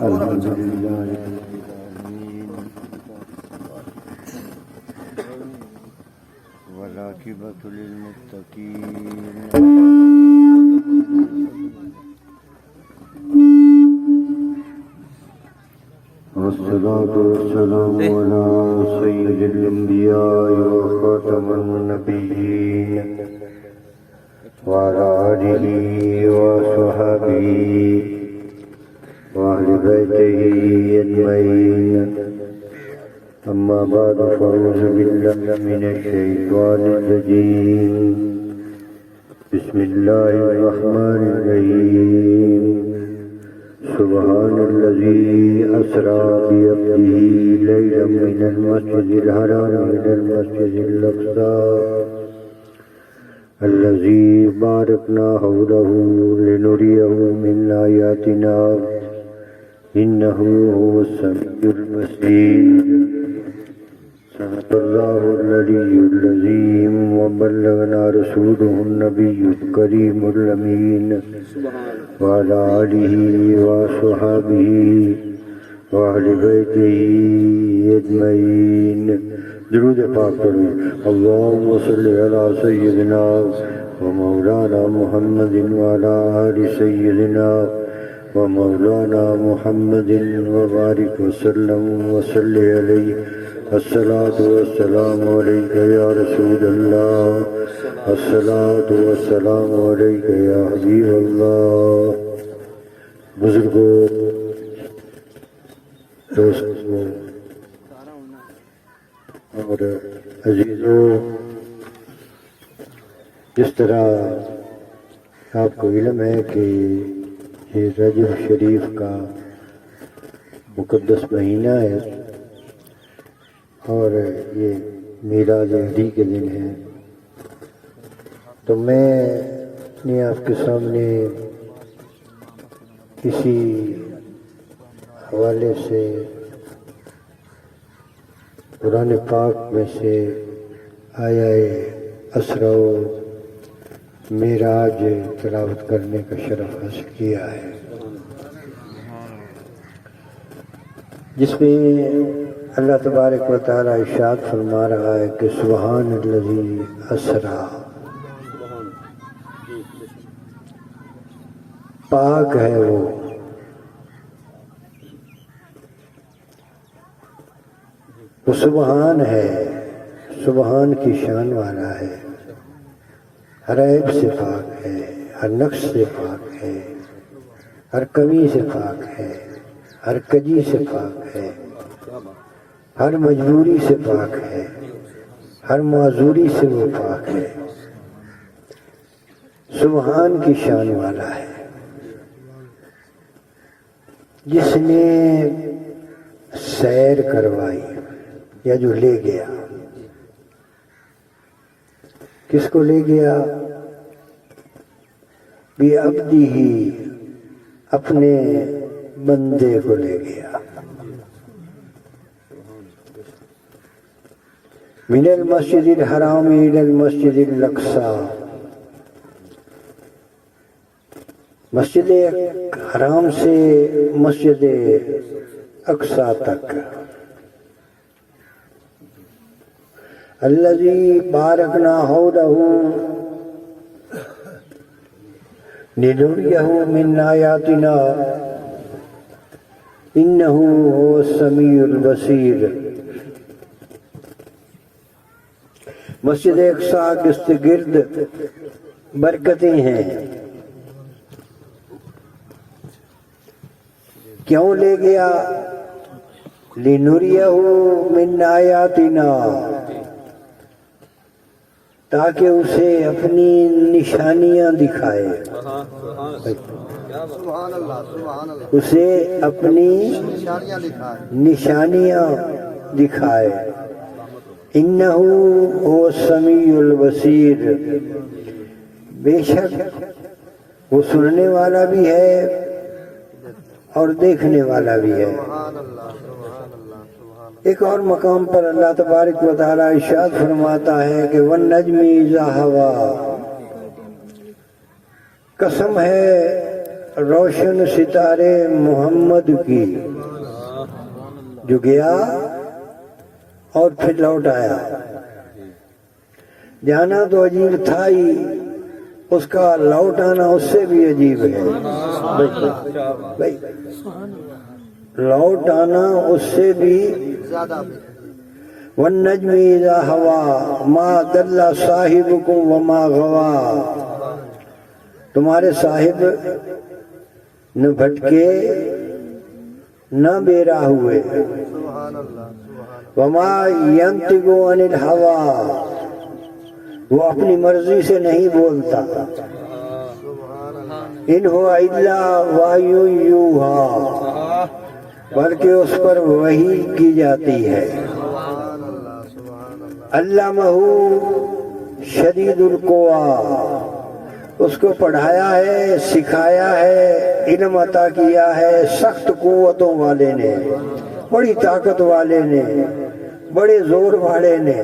الحمد لله والعاقبة للمتقين والصلاة والسلام على سيد الأنبياء وخاتم النبيين وعلى آله وصحبه وأهل بيته أجمعين أما بعد فأعوذ بالله من الشيطان الرجيم بسم الله الرحمن الرحيم سبحان الذي أسرى بعبده ليلا من المسجد الحرام إلى المسجد الأقصى الذي باركنا حوله لنريه من آياتنا إنه هو السميع البصير صدق الله العلي العظيم وبلغنا رسوله النبي الكريم الأمين وعلى آله وصحبه وأهل بيته أجمعين درود پاک پڑھیں اللهم صل على سيدنا ومولانا محمد وعلى آل سيدنا ومولانا محمد وبارك وسلم وصل عليه الصلاة والسلام عليك يا رسول الله الصلاة والسلام عليك يا حبيب الله بزرگوں دوستوں اور عزیزوں، جس طرح آپ کو علم ہے کہ یہ رجب شریف کا مقدس مہینہ ہے اور یہ میلاد عیدی کے دن ہے، تو میں نے آپ کے سامنے کسی حوالے سے قرآن پاک میں سے آیا اسرا و معراج تلاوت کرنے کا شرف حاصل کیا ہے، جس میں اللہ تبارک و تعالی ارشاد فرما رہا ہے کہ سبحان الذی اسرا، پاک ہے وہ سبحان ہے، سبحان کی شان والا ہے، ہر عیب سے پاک ہے، ہر نقص سے پاک ہے، ہر کمی سے پاک ہے، ہر کجی سے پاک ہے، ہر مجبوری سے پاک ہے، ہر معذوری سے وہ پاک ہے، سبحان کی شان والا ہے، جس نے سیر کروائی یا جو لے گیا، کس کو لے گیا؟ بعبدہ، اپنے بندے کو لے گیا، من المسجد الحرام الى المسجد الاقصی، مسجد حرام سے مسجد اقصی تک، الذی بارکنا حولہ لنریہ من آیاتنا انہ هو السمیع البصیر۔ مسجد اقصی کے گرد برکتیں ہیں، کیوں لے گیا؟ لنریہ من آیاتنا، تاکہ اسے اپنی نشانیاں دکھائے، اسے اپنی نشانیاں دکھائے، انہ هو السمیع البصیر، بے شک وہ سننے والا بھی ہے اور دیکھنے والا بھی ہے۔ ایک اور مقام پر اللہ تبارک و تعالی ارشاد فرماتا ہے کہ وَالنَّجْمِ إِذَا هَوَىٰ، قسم ہے روشن ستارے محمد کی جو گیا اور پھر لوٹ آیا. جانا تو عجیب تھا ہی، اس کا لوٹ آنا اس سے بھی عجیب ہے. بھائی لوٹ آنا اس سے بھی زیادہ. والنجم اذا ہوا ما ضل صاحبکم وما غوا. تمہارے صاحب نہ بھٹکے نہ بے راہ ہوئے. وما ينطق عن الهوى، وہ اپنی مرضی سے نہیں بولتا. ان هو الا وحی یوحی، بلکہ اس پر وحی کی جاتی ہے. علمہ شدید القویٰ، اس کو پڑھایا ہے، سکھایا ہے، علم عطا کیا ہے سخت قوتوں والے نے، بڑی طاقت والے نے، بڑے زور والے نے.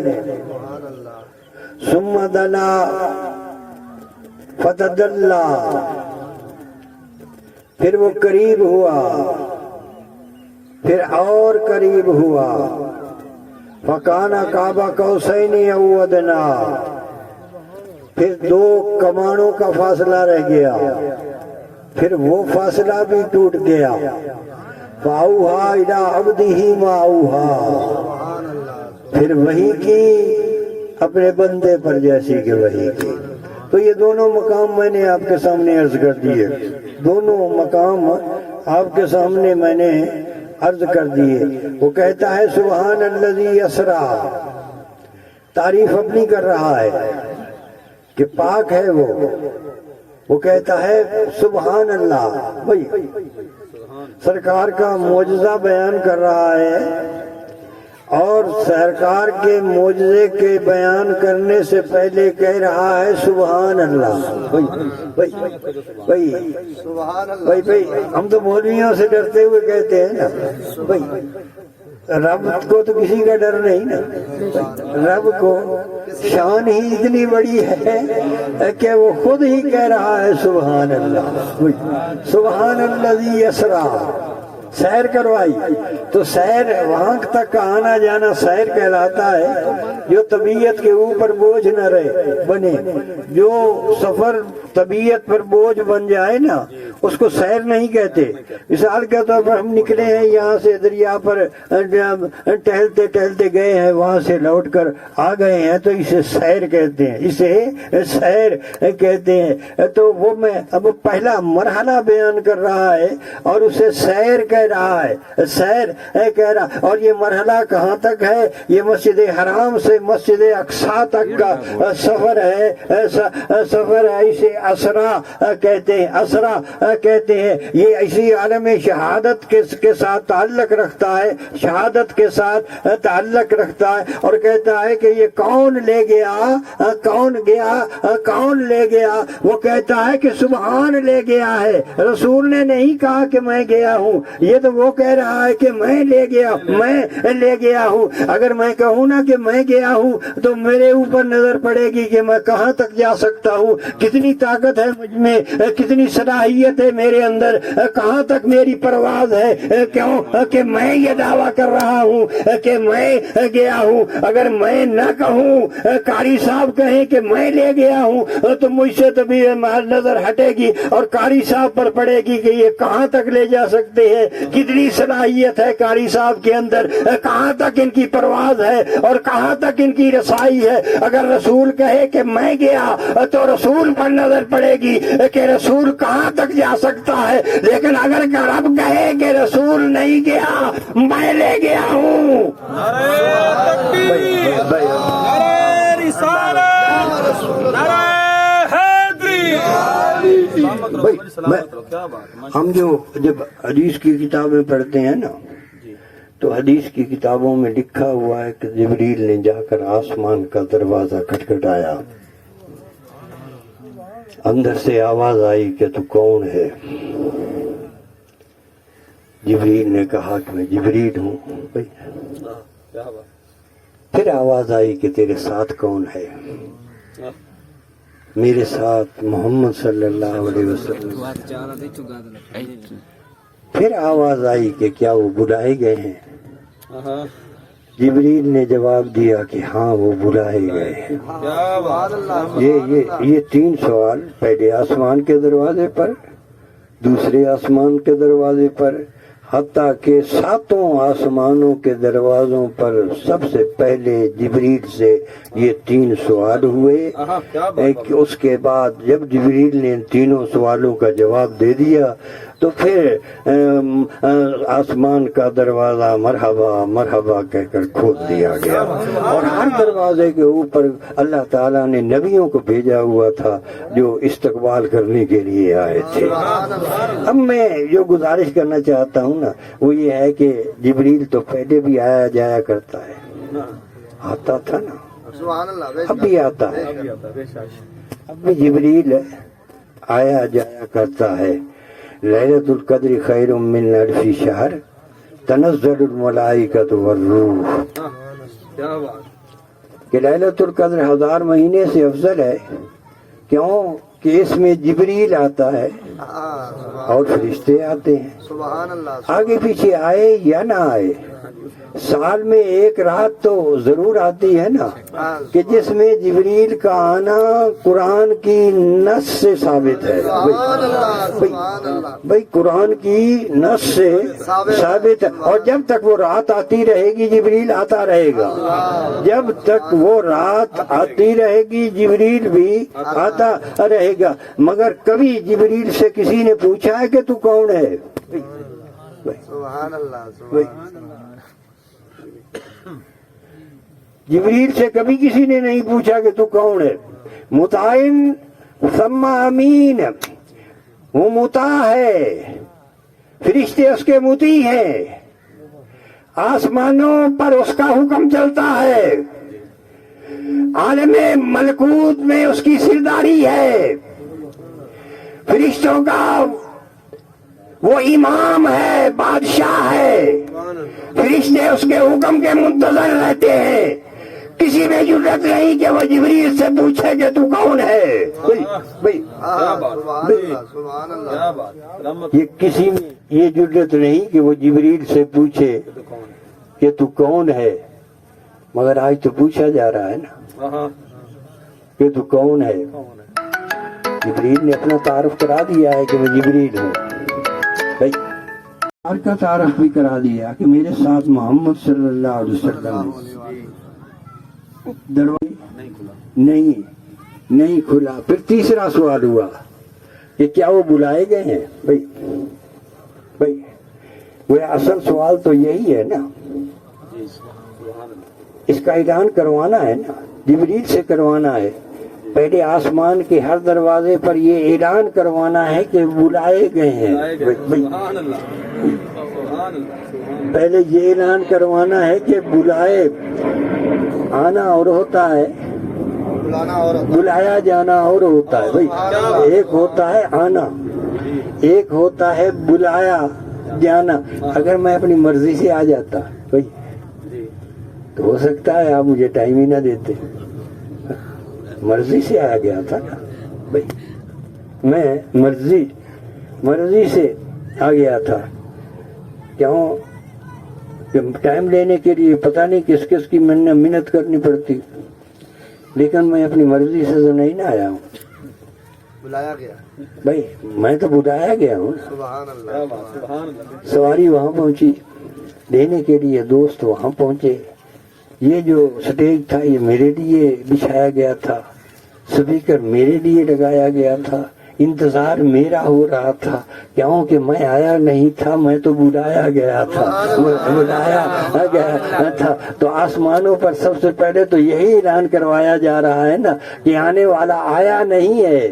ثم دنا فتدلا، پھر وہ قریب ہوا، پھر اور قریب ہوا. فکان قاب قوسین او ادنا، پھر 2 کمانوں کا فاصلہ رہ گیا، پھر وہ فاصلہ بھی ٹوٹ گیا. فاوحا الی عبدہ ما اوحا، پھر وحی کی اپنے بندے پر جیسی کہ وحی کی. تو یہ دونوں مقام میں نے آپ کے سامنے عرض کر دیے، دونوں مقام آپ کے سامنے میں نے عرض کر دیے. وہ کہتا ہے سبحان الذی اسرا، تعریف اپنی کر رہا ہے کہ پاک ہے وہ کہتا ہے سبحان اللہ. بھائی سرکار کا معجزہ بیان کر رہا ہے، اور سرکار کے معجزے کے بیان کرنے سے پہلے کہہ رہا ہے سبحان اللہ. بھائی ہم تو مولویوں سے ڈرتے ہوئے کہتے ہیں نا، بھائی رب کو تو کسی کا ڈر نہیں نا. رب کو شان ہی اتنی بڑی ہے کہ وہ خود ہی کہہ رہا ہے سبحان اللہ. سبحان الذی اسرا، سیر کروائی. تو سیر وہاں تک کا آنا جانا سیر کہلاتا ہے جو طبیعت کے اوپر بوجھ نہ رہے بنے. جو سفر طبیعت پر بوجھ بن جائے نا اس کو سیر نہیں کہتے. مثال کے طور پر ہم نکلے ہیں یہاں سے دریا پر ٹہلتے ٹہلتے گئے ہیں، وہاں سے لوٹ کر آ گئے ہیں، تو اسے سیر کہتے ہیں، اسے سیر کہتے ہیں. تو وہ میں اب پہلا مرحلہ بیان کر رہا ہے اور اسے سیر کہہ رہا ہے، سیر کہہ رہا. اور یہ مرحلہ کہاں تک ہے؟ یہ مسجد حرام سے مسجد اقصیٰ تک کا سفر ہے، سفر ہے. اسے اسرا کہتے ہیں، اسرا کہتے ہیں. یہ اسی عالم شہادت کے ساتھ تعلق رکھتا ہے، شہادت کے ساتھ تعلق رکھتا ہے. اور کہتا ہے کہ یہ کون لے گیا، کون گیا، کون لے گیا؟ وہ کہتا ہے کہ سبحان لے گیا ہے. رسول نے نہیں کہا کہ میں گیا ہوں، یہ تو وہ کہہ رہا ہے کہ میں لے گیا، میں لے گیا ہوں. اگر میں کہوں نا کہ میں گیا ہوں تو میرے اوپر نظر پڑے گی کہ میں کہاں تک جا سکتا ہوں، کتنی طاقت ہے مجھ میں، کتنی صلاحیت ہے میرے اندر، کہاں تک میری پرواز ہے. کیوں کہ میں یہ دعویٰ کر رہا ہوں کہ میں گیا ہوں. اگر میں نہ کہوں، قاری صاحب کہیں کہ میں لے گیا ہوں، تو مجھ سے تو بھی نظر ہٹے گی اور قاری صاحب پر پڑے گی کہ یہ کہاں تک لے جا سکتے ہیں، کتنی صلاحیت ہے قاری صاحب کے اندر، کہاں تک ان کی پرواز ہے اور کہاں تک ان کی رسائی ہے. اگر رسول کہے کہ میں گیا تو رسول پر نظر پڑے گی کہ رسول کہاں تک جا سکتا ہے. لیکن اگر رب کہے کہ رسول نہیں گیا، میں لے گیا ہوں. نعرہ تکبیر، نعرہ رسالت، نعرہ حیدری. ہم جو جب حدیث کی کتابیں پڑھتے ہیں نا تو حدیث کی کتابوں میں لکھا ہوا ہے کہ جبریل نے جا کر آسمان کا دروازہ کھٹکھٹایا. اندر سے آواز آئی کہ تو کون ہے؟ جبریل نے کہا کہ میں جبریل ہوں. پھر آواز آئی کہ تیرے ساتھ کون ہے؟ میرے ساتھ محمد صلی اللہ علیہ وسلم۔ پھر آواز آئی کہ کیا وہ بلائے گئے ہیں؟ جبریل نے جواب دیا کہ ہاں وہ بلائے گئے ہیں۔ یہ 3 سوال، پہلے آسمان کے دروازے پر، دوسرے آسمان کے دروازے پر، حتیٰ کہ 7 آسمانوں کے دروازوں پر سب سے پہلے جبریل سے یہ 3 سوال ہوئے۔ اس کے بعد جب جبریل نے ان 3 سوالوں کا جواب دے دیا تو پھر آسمان کا دروازہ مرحبا مرحبا کہہ کر کھول دیا گیا، اور ہر دروازے کے اوپر اللہ تعالیٰ نے نبیوں کو بھیجا ہوا تھا جو استقبال کرنے کے لیے آئے تھے۔ اب میں جو گزارش کرنا چاہتا ہوں نا وہ یہ ہے کہ جبریل تو پہلے بھی آیا جایا کرتا ہے، آتا تھا نا، اب بھی آتا ہے، اب بھی جبریل آیا جایا کرتا ہے۔ لیلۃ القدر خیر من الف شہر تنزل الملائکۃ والروح، کہ لیلۃ القدر 1000 مہینے سے افضل ہے، کیوں کہ اس میں جبریل آتا ہے اور فرشتے آتے ہیں، آگے پیچھے آئے یا نہ آئے، سال میں 1 رات تو ضرور آتی ہے نا، کہ جس میں جبریل کا آنا قرآن کی نص سے ثابت ہے۔ بھئی قرآن کی نص سے ثابت ہے، اور جب تک وہ رات آتی رہے گی جبریل آتا رہے گا، جب تک وہ رات آتی رہے گی جبریل بھی آتا رہے گا۔ مگر کبھی جبریل سے کسی نے پوچھا ہے کہ تو کون ہے؟ جبریل سے کبھی کسی نے نہیں پوچھا کہ تو کون ہے۔ مطاعن ثم امین، وہ مطاع ہے، فرشتے اس کے مطیع ہیں، آسمانوں پر اس کا حکم چلتا ہے، عالم ملکوت میں اس کی سرداری ہے، فرشتوں کا وہ امام ہے، بادشاہ ہے، فرشتے اس کے حکم کے منتظر رہتے ہیں۔ کسی میں جرت نہیں کہ وہ جبریل سے پوچھے کہ تو کون ہے۔ یہ کسی میں یہ جرت نہیں کہ وہ جبریل سے پوچھے کہ تو کون ہے، مگر آج تو پوچھا جا رہا ہے نا کہ تو کون ہے۔ جبریل نے اپنا تعارف کرا دیا ہے کہ میں جبریل ہوں، بھائی کا تعارف بھی کرا دیا کہ میرے ساتھ محمد صلی اللہ علیہ وسلم۔ دروازہ نہیں کھلا۔ پھر تیسرا سوال ہوا کہ کیا وہ بلائے گئے ہیں؟ بھائی وہ اصل سوال تو یہی ہے نا، اس کا اعلان کروانا ہے نا، جبریل سے کروانا ہے، پہلے آسمان کے ہر دروازے پر یہ اعلان کروانا ہے کہ بلائے گئے ہیں۔ پہلے یہ اعلان کروانا ہے کہ بلائے، آنا اور ہوتا ہے، بلایا جانا اور ہوتا ہے۔ بھائی ایک ہوتا ہے آنا، ایک ہوتا ہے بلایا جانا۔ اگر میں اپنی مرضی سے آ جاتا بھائی تو ہو سکتا ہے آپ مجھے ٹائم ہی نہ دیتے، مرضی سے آ گیا تھا نا بھائی، میں مرضی سے آ گیا تھا، کیوں کہ ٹائم لینے کے لیے پتہ نہیں کس کس کی محنت کرنی پڑتی، لیکن میں اپنی مرضی سے تو نہیں نہ آیا ہوں، بلایا گیا بھائی میں تو بلایا گیا ہوں۔ سبحان اللہ۔ سواری وہاں پہنچی لینے کے لیے، دوست وہاں پہنچے، یہ جو سٹیج تھا یہ میرے لیے بچھایا گیا تھا، سپیکر میرے لیے لگایا گیا تھا، انتظار میرا ہو رہا تھا، کیونکہ میں آیا نہیں تھا، میں تو بلایا گیا تھا، بلایا گیا تھا۔ تو آسمانوں پر سب سے پہلے تو یہی اعلان کروایا جا رہا ہے نا کہ آنے والا آیا نہیں ہے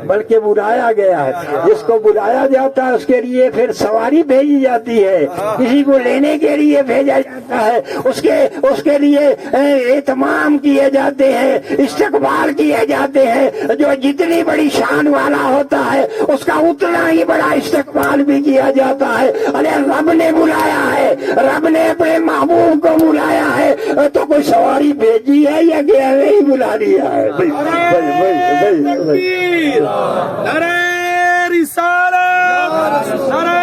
بلکہ بلایا گیا ہے۔ جس کو بلایا جاتا ہے اس کے لیے پھر سواری بھیجی جاتی ہے، کسی کو لینے کے لیے بھیجا جاتا ہے، اس کے لیے اہتمام کیے جاتے ہیں، استقبال کیے جاتے ہیں۔ جو جتنی بڑی شان والا ہوتا ہے اس کا اتنا ہی بڑا استقبال بھی کیا جاتا ہے۔ ارے رب نے بلایا ہے، رب نے اپنے محبوب کو بلایا ہے، تو کوئی سواری بھیجی ہے یا کیا نہیں بلا لیا ہے؟ تکبیر، نعرہ رسالت، نعرہ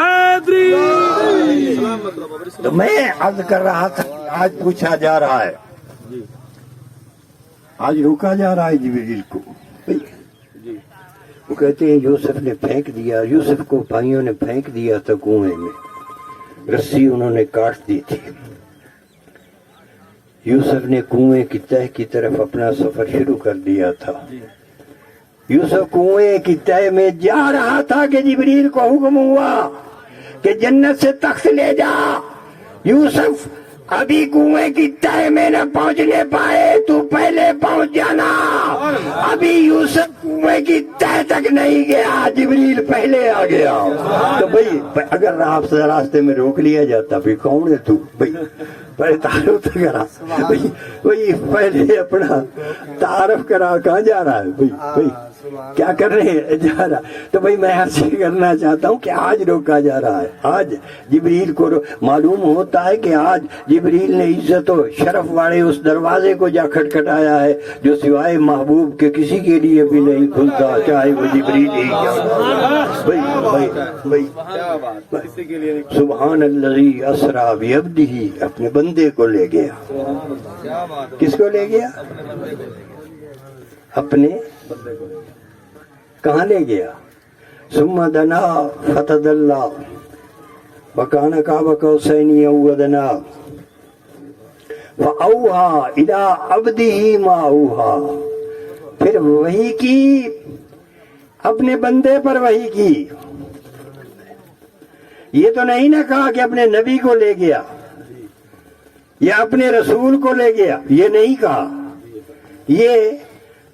حیدری۔ تو میں عرض کر رہا تھا آج پوچھا جا رہا ہے، آج روکا جا رہا ہے جبریل کو۔ وہ کہتے ہیں یوسف نے پھینک دیا، یوسف کو بھائیوں نے پھینک دیا تھا کنویں میں، رسی انہوں نے کاٹ دی تھی۔ یوسف نے کنویں کی تہہ کی طرف اپنا سفر شروع کر دیا تھا۔ یوسف کنویں کی تہہ میں جا رہا تھا کہ جبریل کو حکم ہوا کہ جنت سے تخت لے جا۔ یوسف ابھی کنویں کی تہہ میں نہ پہنچنے پائے، تو پہلے پہنچ جانا۔ ابھی یوسف کنویں کی تہہ تک نہیں گیا، جبریل پہلے آ گیا۔ تو بھئی اگر آپ سے راستے میں روک لیا جاتا پھر کون ہے تو؟ بھئی پہلے تعارف کرا، بھئی پہلے اپنا تعارف کرا، کہاں جا رہا ہے بھئی کیا کرنے جا رہا؟ تو بھئی میں عرض کرنا چاہتا ہوں کہ آج روکا جا رہا ہے۔ آج جبریل کو معلوم ہوتا ہے کہ آج جبریل نے عزت و شرف والے اس دروازے کو جا کھٹکھٹایا ہے جو سوائے محبوب کے کسی کے لیے بھی نہیں کھلتا، چاہے وہ جبریل ہی بھئی سبحان الذی اسریٰ بعبدہ، اپنے بندے کو لے گیا۔ کس کو لے گیا؟ اپنے کہاں لے گیا؟ ثم دنا فتدلی وکان قاب قوسین او ادنی فاوحی الی عبدہ ما اوحی، پھر وحی کی، اپنے بندے پر وحی کی۔ یہ تو نہیں نہ کہا کہ اپنے نبی کو لے گیا یا اپنے رسول کو لے گیا، یہ نہیں کہا، یہ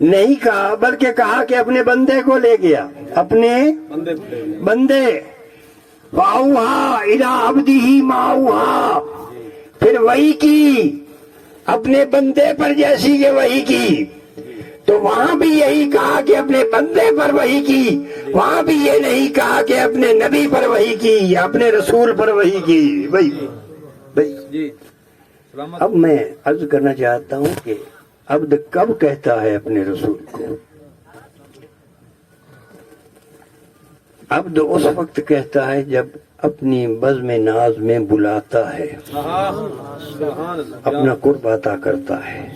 نہیں کہا، بلکہ کہا کہ اپنے بندے کو لے گیا، اپنے بندے۔ وَأَوْحَىٰ إِلَىٰ عَبْدِهِ مَا أَوْحَىٰ، پھر وحی کی اپنے بندے پر جیسی کہ وحی کی۔ تو وہاں بھی یہی کہا کہ اپنے بندے پر وحی کی، وہاں بھی یہ نہیں کہا کہ اپنے نبی پر وحی کی یا اپنے رسول پر وحی کی۔ بھائی اب میں عرض کرنا چاہتا ہوں کہ عبد کب کہتا ہے اپنے رسول کو؟ عبد اس وقت کہتا ہے جب اپنی بزم ناز میں بلاتا ہے، اپنا قرب عطا کرتا ہے،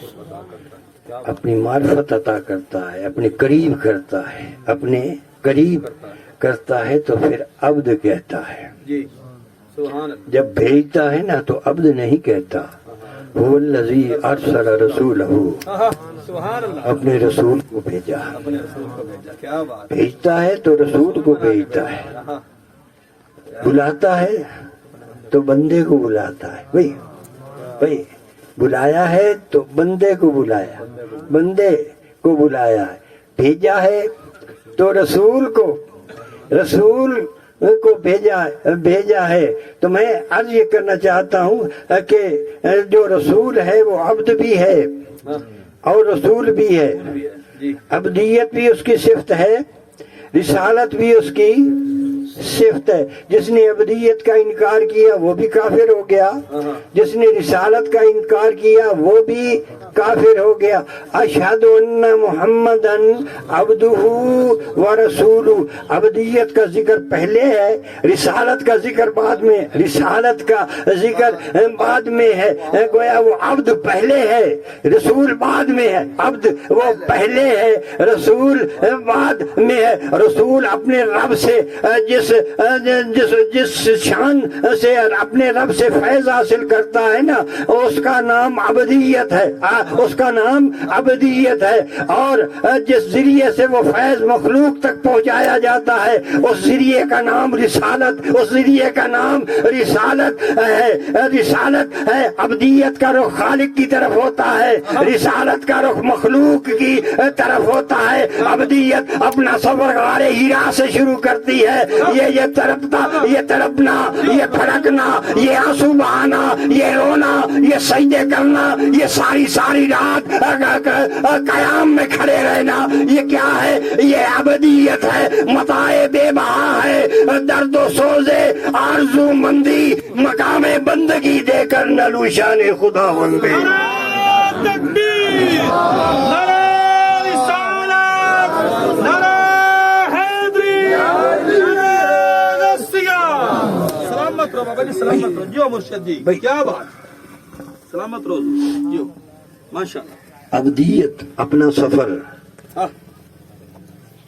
اپنی معرفت عطا کرتا ہے، اپنے قریب کرتا ہے، اپنے قریب کرتا ہے تو پھر عبد کہتا ہے۔ جب بھیجتا ہے نا تو عبد نہیں کہتا، هو الذی ارسل رسولہ، اپنے رسول کو بھیجا۔ بھیجتا ہے تو رسول کو بھیجتا ہے، بلاتا ہے تو بندے کو بلاتا ہے۔ بھئی بلایا ہے تو بندے کو بلایا، بندے کو بلایا ہے، بھیجا ہے تو رسول کو بھیجا ہے۔ تو میں عرض یہ کرنا چاہتا ہوں کہ جو رسول ہے وہ عبد بھی ہے اور رسول بھی ہے۔ عبدیت بھی اس کی صفت ہے، رسالت بھی اس کی صفت ہے۔ جس نے عبدیت کا انکار کیا وہ بھی کافر ہو گیا، جس نے رسالت کا انکار کیا وہ بھی کافر ہو گیا۔ اشہد ان محمدن عبدہ ورسولہ، عبدیت کا ذکر پہلے ہے، رسالت کا ذکر بعد میں، رسالت کا ذکر بعد میں ہے۔ گویا وہ عبد پہلے ہے، رسول بعد میں ہے۔ عبد وہ پہلے ہے، رسول بعد میں ہے۔ رسول اپنے رب سے جس شان سے اپنے رب سے فیض حاصل کرتا ہے نا، اس کا نام عبدیت ہے، اس کا نام عبدیت ہے۔ اور جس ذریعے سے وہ فیض مخلوق تک پہنچایا جاتا ہے اس ذریعے کا نام رسالت، اس ذریعے کا نام رسالت ہے۔ رسالت ہے، عبدیت کا رخ خالق کی طرف ہوتا ہے، رسالت کا رخ مخلوق کی طرف ہوتا ہے۔ عبدیت اپنا سفر غار ہیرا سے شروع کرتی ہے، یہ تڑپتا، یہ تڑپنا، یہ پھڑکنا، یہ آنسو بہانا، یہ رونا، یہ سجدے کرنا، یہ ساری ساری رات قیام میں کھڑے رہنا، یہ کیا ہے؟ یہ ابدیت ہے، متاع بے بہا ہے، درد و سوزے آرزو مندی مقام بندگی دے کر نلو شان خدا بندے۔ تکبیر، نعرہ رسالت، نعرہ حیدری، نعرہ غوثیہ۔ سلامت رہو بابا جی، سلامت رہو جو مرشد جی، کیا بات، سلامت رہو جو ماشاءاللہ۔ ابدیت اپنا سفر ہاں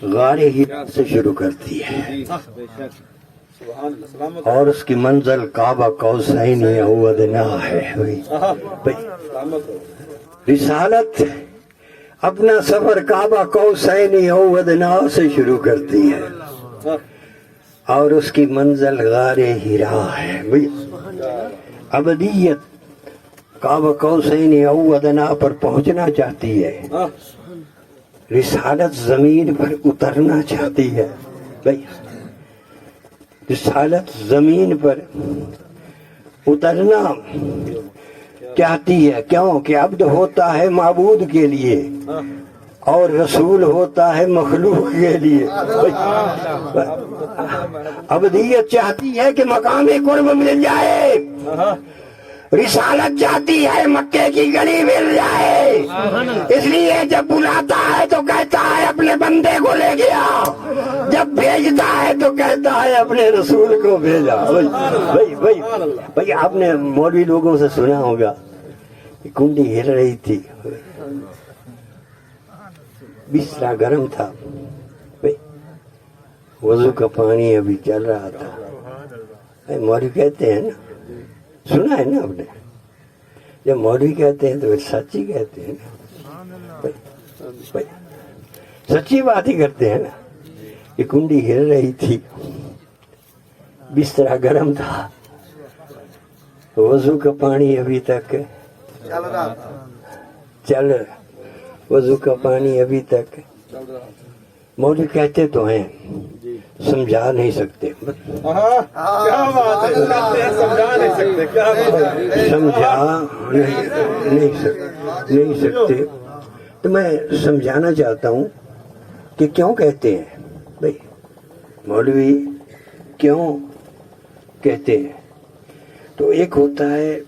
غار ہرا سے شروع کرتی ہے بے شک، سبحان اللہ، سلامت اور اس کی منزل کعبہ قوسین او ادنا ہے۔ سلامت رہو۔ رسالت اپنا سفر کعبہ قوسین او ادنا سے شروع کرتی ہے اور اس کی منزل غار ہرا ہے۔ ابدیت کعبہ قوسین او ادنا پر پہنچنا چاہتی ہے، رسالت زمین پر اترنا چاہتی ہے۔ بھائی رسالت زمین پر اترنا چاہتی ہے، کیوں کہ عبد ہوتا ہے معبود کے لیے اور رسول ہوتا ہے مخلوق کے لیے۔ ابدیت چاہتی ہے کہ مقام قرب مل جائے، رسالت چاہتی ہے مکے کی گلی مل جائے، اس لیے جب بلاتا ہے تو کہتا ہے اپنے بندے کو لے گیا، جب بھیجتا ہے تو کہتا ہے اپنے رسول کو بھیجا۔ بھائی آپ نے مولوی لوگوں سے سنا ہوگا کہ کنڈی ہل رہی تھی، بستر گرم تھا، وضو کا پانی ابھی چل رہا تھا۔ مولوی کہتے ہیں نا، سنا ہے نا آپ نے، جب مولوی کہتے ہیں تو پھر سچی کہتے ہیں نا، سچی بات ہی کرتے ہیں نا۔ یہ کنڈی ہل رہی تھی، بستر گرم تھا، وضو کا پانی ابھی تک وضو کا پانی ابھی تک۔ مولوی کہتے تو ہیں، سمجھا نہیں سکتے، کیا بات ہے، سمجھا نہیں سکتے، کیا بات ہے، سمجھا نہیں سکتے۔ تو میں سمجھانا چاہتا ہوں کہ کیوں کہتے ہیں بھائی، مولوی کیوں کہتے ہیں؟ تو ایک ہوتا ہے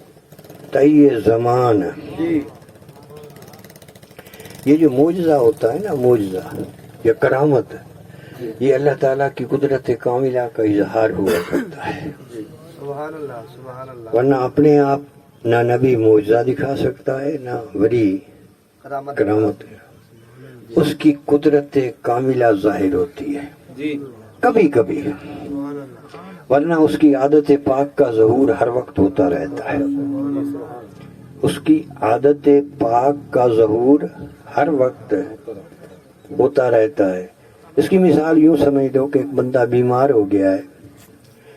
طی زمان، یہ جو معجزہ ہوتا ہے نا، معجزہ یا کرامت، یہ اللہ تعالیٰ کی قدرت کاملہ کا اظہار ہوا کرتا ہے، سبحان اللہ، سبحان اللہ۔ ورنہ اپنے آپ نہ نبی معجزہ دکھا سکتا ہے نہ ولی کرامت، اس کی قدرت کاملہ ظاہر ہوتی ہے کبھی کبھی، ورنہ اس کی عادت پاک کا ظہور ہر وقت ہوتا رہتا ہے، اس کی عادت پاک کا ظہور ہر وقت ہوتا رہتا ہے۔ اس کی مثال یوں سمجھ دو کہ ایک بندہ بیمار ہو گیا ہے،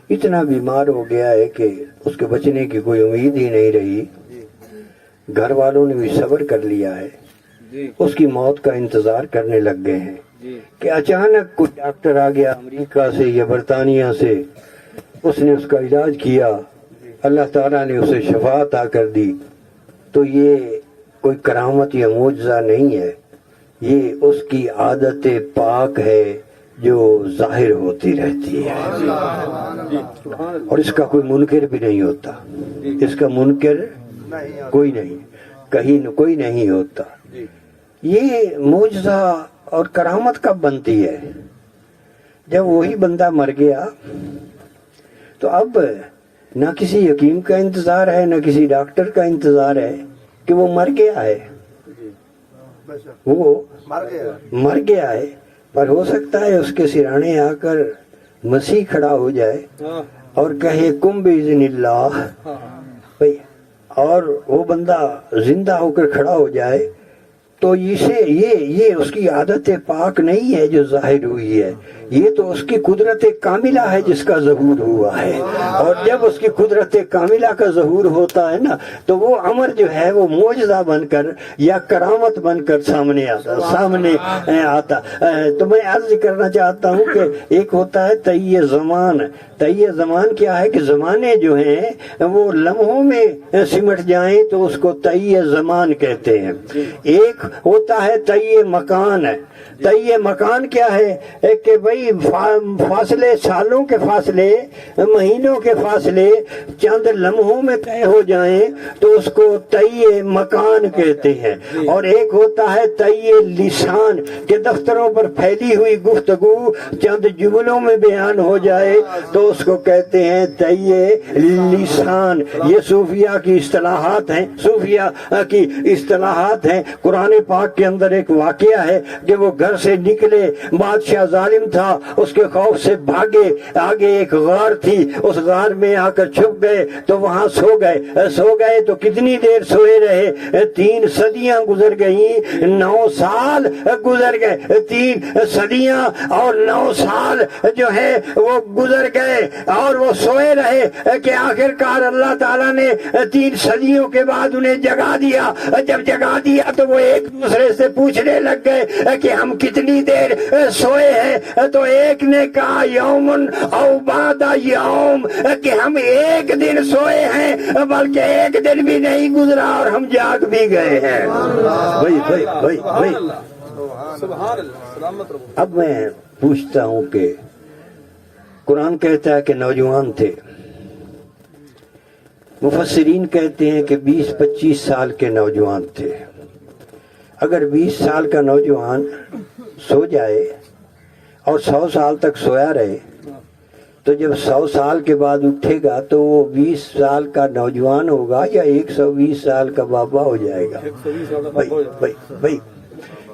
اتنا بیمار ہو گیا ہے کہ اس کے بچنے کی کوئی امید ہی نہیں رہی، گھر والوں نے بھی صبر کر لیا ہے، اس کی موت کا انتظار کرنے لگ گئے ہیں کہ اچانک کوئی ڈاکٹر آ گیا امریکہ سے یا برطانیہ سے، اس نے اس کا علاج کیا، اللہ تعالیٰ نے اسے شفا عطا کر دی۔ تو یہ کوئی کرامت یا معجزہ نہیں ہے، یہ اس کی عادت پاک ہے جو ظاہر ہوتی رہتی ہے، اور اس کا کوئی منکر بھی نہیں ہوتا، اس کا منکر کوئی نہیں، کہیں کوئی نہیں ہوتا۔ یہ معجزہ اور کرامت کب بنتی ہے؟ جب وہی بندہ مر گیا تو اب نہ کسی حکیم کا انتظار ہے نہ کسی ڈاکٹر کا انتظار ہے کہ وہ مر گیا ہے، وہ مر گیا ہے، پر ہو سکتا ہے اس کے سرانے آ کر مسیح کھڑا ہو جائے اور کہے کم باذن اللہ، اور وہ بندہ زندہ ہو کر کھڑا ہو جائے تو یہ اس کی عادت پاک نہیں ہے جو ظاہر ہوئی ہے، یہ تو اس کی قدرت کاملہ ہے جس کا ظہور ہوا ہے۔ اور جب اس کی قدرت کاملہ کا ظہور ہوتا ہے نا تو وہ امر جو ہے وہ معجزہ بن کر یا کرامت بن کر سامنے آتا۔ تو میں عرض کرنا چاہتا ہوں کہ ایک ہوتا ہے تئی زمان۔ تئی زمان کیا ہے کہ زمانے جو ہیں وہ لمحوں میں سمٹ جائیں تو اس کو تئی زمان کہتے ہیں۔ ایک ہوتا ہے تئی مکان۔ تئی مکان کیا ہے کہ بھئی فاصلے، سالوں کے فاصلے، مہینوں کے فاصلے چند لمحوں میں طے ہو جائیں تو اس کو تئی مکان کہتے ہیں۔ اور ایک ہوتا ہے تئی لسان کہ دفتروں پر پھیلی ہوئی گفتگو چند جملوں میں بیان ہو جائے تو اس کو کہتے ہیں تئی لسان۔ یہ صوفیہ کی اصطلاحات ہیں، صوفیہ کی اصطلاحات ہیں۔ قرآن پاک کے اندر ایک واقعہ ہے کہ وہ گھر سے نکلے، بادشاہ ظالم تھا، اس کے خوف سے بھاگے، آگے ایک غار تھی، اس غار میں آ کر چھپ گئے تو وہاں سو گئے تو کتنی دیر سوئے رہے؟ 3 صدیاں گزر گئیں، 9 سال گزر گئے، 3 صدیاں اور 9 سال جو ہے وہ گزر گئے اور وہ سوئے رہے کہ آخر کار اللہ تعالیٰ نے 3 صدیوں کے بعد انہیں جگا دیا۔ جب جگا دیا تو وہ ایک دوسرے سے پوچھنے لگ گئے کہ ہم کتنی دیر سوئے ہیں؟ تو ایک نے کہا یومن او بعد یوم، کہ ہم ایک دن سوئے ہیں بلکہ ایک دن بھی نہیں گزرا اور ہم جاگ بھی گئے ہیں۔ بھائی سبحان اللہ، سلامت رہو۔ اب میں پوچھتا ہوں کہ قرآن کہتا ہے کہ نوجوان تھے، مفسرین کہتے ہیں کہ 20-25 سال کے نوجوان تھے۔ اگر 20 سال کا نوجوان سو جائے اور 100 سال تک سویا رہے تو جب 100 سال کے بعد اٹھے گا تو وہ 20 سال کا نوجوان ہوگا یا 120 سال کا بابا ہو جائے گا؟ بھائی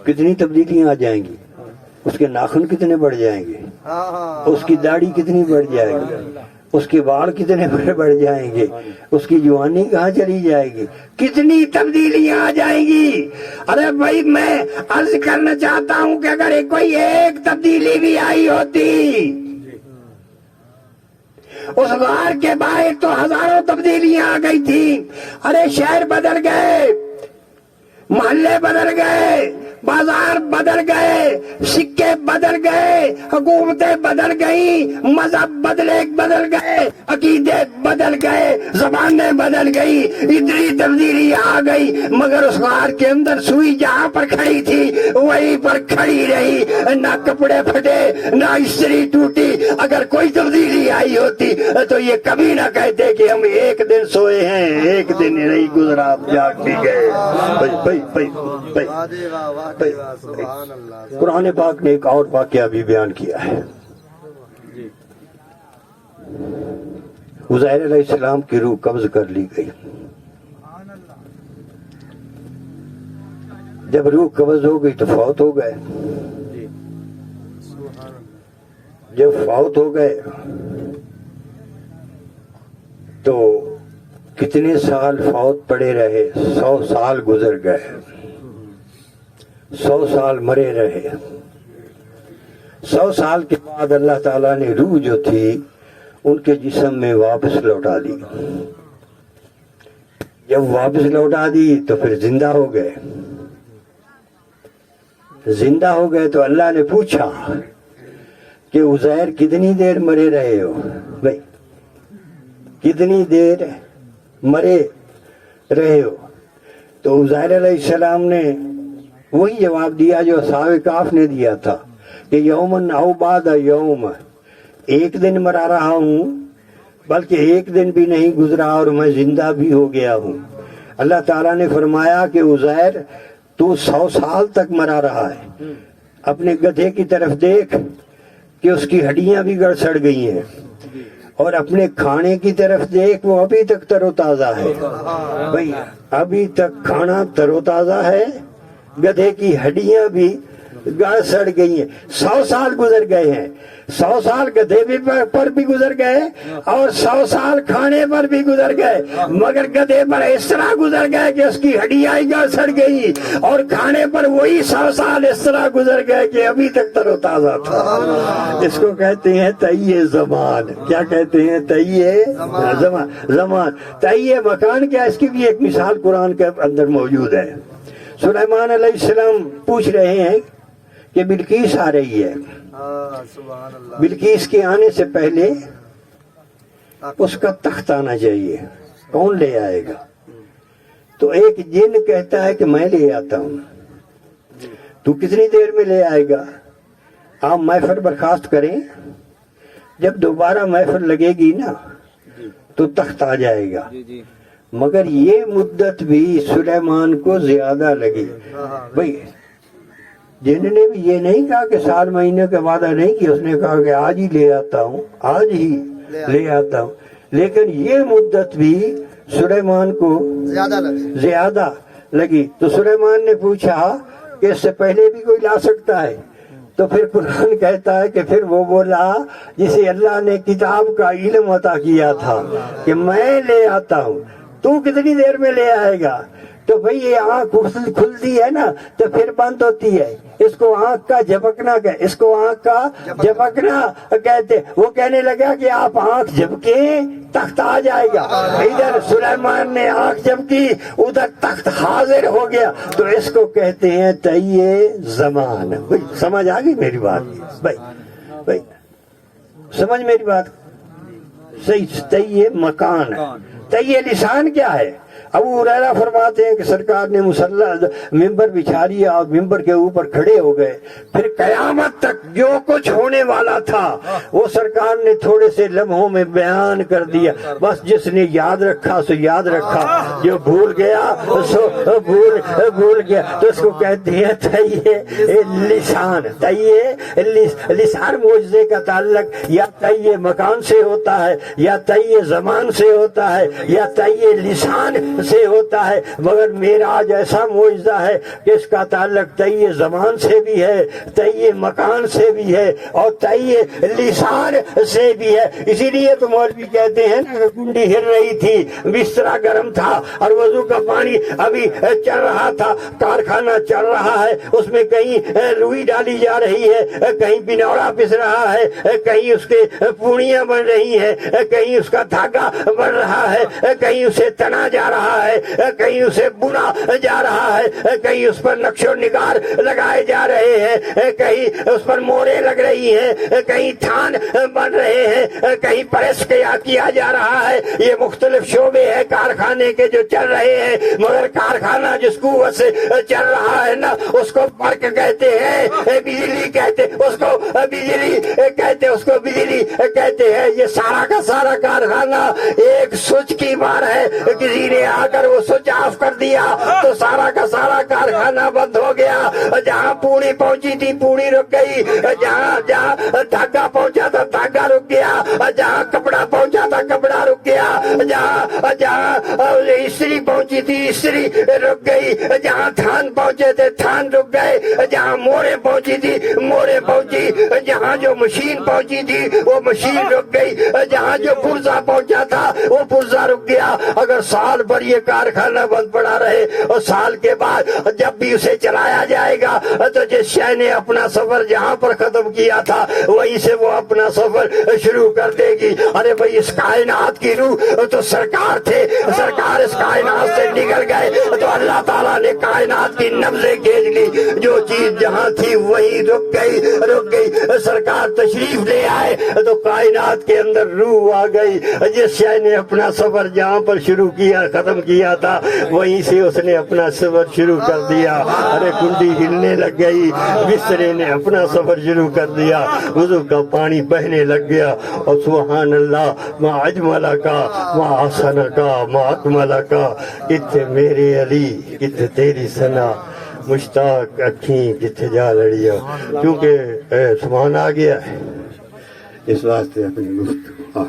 کتنی تبدیلیاں آ جائیں گی، اس کے ناخن کتنے بڑھ جائیں گے، اس کی داڑھی کتنی بڑھ جائے گی، اس کے باڑ کتنے بڑھ جائیں گے، اس کی جوانی کہاں چلی جائے گی، کتنی تبدیلیاں آ جائیں گی۔ ارے بھائی میں عرض کرنا چاہتا ہوں کہ اگر کوئی ایک تبدیلی بھی آئی ہوتی، اس غار کے باہر تو ہزاروں تبدیلیاں آ گئی تھی۔ ارے شہر بدل گئے، محلے بدل گئے، بازار بدل گئے، سکے بدل گئے، حکومتیں بدل گئیں، مذہب بدل گئے، عقیدے بدل گئے، زبانیں بدل گئی، اتنی تبدیلی آ گئی، مگر اس غار کے اندر سوئی جہاں پر کھڑی تھی وہیں پر کھڑی رہی، نہ کپڑے پھٹے نہ استری ٹوٹی۔ اگر کوئی تبدیلی آئی ہوتی تو یہ کبھی نہ کہتے کہ ہم ایک دن سوئے ہیں، ایک دن نہیں گزرا، جاگ بھی گئے۔ قرآن پاک نے ایک اور واقعہ بھی بیان کیا ہے۔ عزیر علیہ السلام کی روح قبض کر لی گئی۔ جب روح قبض ہو گئی تو فوت ہو گئے۔ جب فوت ہو گئے تو کتنے سال فوت پڑے رہے؟ 100 سال گزر گئے، 100 سال مرے رہے۔ 100 سال کے بعد اللہ تعالیٰ نے روح جو تھی ان کے جسم میں واپس لوٹا دی۔ جب واپس لوٹا دی تو پھر زندہ ہو گئے۔ زندہ ہو گئے تو اللہ نے پوچھا کہ عزیر کتنی دیر مرے رہے ہو؟ بھائی کتنی دیر مرے رہے ہو؟ تو عزیر علیہ السلام نے وہی جواب دیا جو اصحاب کہف نے دیا تھا کہ یومن او بعد یوم، ایک دن مرا رہا ہوں بلکہ ایک دن بھی نہیں گزرا اور میں زندہ بھی ہو گیا ہوں۔ اللہ تعالیٰ نے فرمایا کہ عزیر تو 100 سال تک مرا رہا ہے، اپنے گدھے کی طرف دیکھ کہ اس کی ہڈیاں بھی گڑ سڑ گئی ہیں، اور اپنے کھانے کی طرف دیکھ وہ ابھی تک تر و تازہ ہے۔ بھئی ابھی تک کھانا تر و تازہ ہے، گدھے کی ہڈیاں بھی گائے سڑ گئی ہیں. 100 سال گزر گئے ہیں. 100 سال گدھے پر بھی گزر گئے اور 100 سال کھانے پر بھی گزر گئے, مگر گدھے پر اس طرح گزر گئے کہ اس کی ہڈیاں سڑ گئی, اور کھانے پر وہی 100 سال اس طرح گزر گئے کہ ابھی تک تر و تازہ تھا. اس کو کہتے ہیں تئیے زمان. کیا کہتے ہیں؟ تئیے زمان. تئیے مکان کیا؟ اس کی بھی ایک مثال قرآن کے اندر موجود ہے. سلیمان علیہ السلام پوچھ رہے ہیں کہ بلقیس آ رہی ہے, سبحان اللہ. بلقیس کے آنے سے پہلے اس کا تخت آنا چاہیے, کون لے آئے گا؟ تو ایک جن کہتا ہے کہ میں لے آتا ہوں. تو کتنی دیر میں لے آئے گا؟ آپ محفل برخاست کریں, جب دوبارہ محفل لگے گی نا تو تخت آ جائے گا. مگر یہ مدت بھی سلیمان کو زیادہ لگی. بھائی جن نے بھی یہ نہیں کہا کہ سال مہینے کا وعدہ نہیں کیا, اس نے کہا کہ آج ہی لے آتا ہوں, آج ہی لے آتا ہوں. لیکن یہ مدت بھی سلیمان کو زیادہ لگی. تو سلیمان نے پوچھا کہ اس سے پہلے بھی کوئی لا سکتا ہے؟ تو پھر قرآن کہتا ہے کہ پھر وہ بولا جسے اللہ نے کتاب کا علم عطا کیا تھا کہ میں لے آتا ہوں, تو کتنی دیر میں لے آئے گا؟ تو بھئی یہ آنکھ کھلتی ہے نا تو پھر بند ہوتی ہے. اس کو آنکھ کا جھپکنا کہتے, اس کو آنکھ کا جھپکنا کہتے. وہ کہنے لگا کہ آپ آنکھ جھپکیں تخت آ جائے گا. ادھر سلیمان نے آنکھ جھپکی, ادھر تخت حاضر ہو گیا. تو اس کو کہتے ہیں تئیے زمان. بھئی سمجھ آ گئی میری بات؟ بھئی سمجھ میری بات صحیح؟ تئیے مکان. تئیے لسان کیا ہے؟ ابو ہریرہ فرماتے ہیں کہ سرکار نے مصلی ممبر بچھا لیا اور ممبر کے اوپر کھڑے ہو گئے. پھر قیامت تک جو کچھ ہونے والا تھا وہ سرکار نے تھوڑے سے لمحوں میں بیان کر دیا. بس جس نے یاد رکھا سو یاد رکھا, جو بھول گیا سو بھول گیا. تو اس کو کہتے ہیں تئیے لسان. تئیے لسان معجزے کا تعلق یا تئیے مکان سے ہوتا ہے, یا تئیے زمان سے ہوتا ہے, یا تئیے لسان سے ہوتا ہے. مگر معراج ایسا معجزہ ہے کہ اس کا تعلق تئیے زمان سے بھی ہے, تئیے مکان سے بھی ہے, اور تئیے لسان سے بھی ہے. اسی لیے تو مولوی کہتے ہیں نا کہ کنڈی ہل رہی تھی, بسترا گرم تھا, اور وضو کا پانی ابھی چل رہا تھا. کارخانہ چل رہا ہے, اس میں کہیں روئی ڈالی جا رہی ہے, کہیں بنوڑا پس رہا ہے, کہیں اس کے پوڑیاں بن رہی ہیں, کہیں اس کا دھاگا بن رہا ہے, کہیں اسے تنا جا رہا ہے, کہیں اسے بنا جا رہا ہے, کہیں اس پر نقش و نگار لگائے جا رہے ہیں, کہیں اس پر موڑیں لگ رہی ہیں, کہیں تھان بن رہے ہیں, کہیں پریس کیا جا رہا ہے. یہ مختلف شعبے ہیں کارخانے کے جو چل رہے ہیں. مگر کارخانہ جس قوت سے چل رہا ہے نا اس کو برق کہتے ہیں, بجلی کہتے اس کو, بجلی کہتے اس کو, بجلی کہتے ہیں. یہ سارا کا سارا کارخانہ ایک سوچ کی مار ہے. کسی نے آ کر وہ سوئچ آف کر دیا تو سارا کا سارا کارخانہ بند ہو گیا. جہاں پوڑی پہنچی تھی پوڑی رک گئی, جہاں دھاگا پہنچا تھا دھاگا رک گیا, جہاں کپڑا پہنچا تھا کپڑا رک گیا, جہاں استری پہنچی تھی استری رک گئی, جہاں تھان پہنچے تھے تھان رک گئے, جہاں موڑے پہنچی تھی موڑے پہنچی, جہاں جو مشین پہنچی تھی وہ مشین رک گئی, جہاں جو پرزا پہنچا تھا وہ پرزا رک گیا. اگر سال بھر یہ کارخانہ بند پڑا رہے اور سال کے بعد جب بھی اسے چلایا جائے گا تو جس شے نے اپنا سفر جہاں پر ختم کیا تھا وہیں سے وہ اپنا سفر شروع کر دے گی. ارے بھائی اس کائنات کی روح تو سرکار تھے, سرکار اس کائنات سے نکل گئے تو اللہ تعالیٰ نے کائنات کی نبضیں کھینچ لی. جو چیز جہاں تھی وہیں رک گئی. سرکار تشریف لے آئے تو کائنات کے اندر روح آ گئی. جس شے نے اپنا سفر جہاں پر شروع کیا ختم کیا تھا وہیں سے اس نے اپنا سفر شروع کر دیا. ارے کنڈی ہلنے لگ گئی, بسترے نے اپنا سفر شروع کر دیا, وضو کا پانی بہنے لگ گیا. اور سبحان اللہ ما اجمل کا ما احسن کا ما اکمل کا, کتنے میرے علی کتنے تیری ثنا, مشتاق اکھیں کتنے جا لڑیا. کیونکہ سبحان آ گیا ہے اس واسطے اپنی گفتگو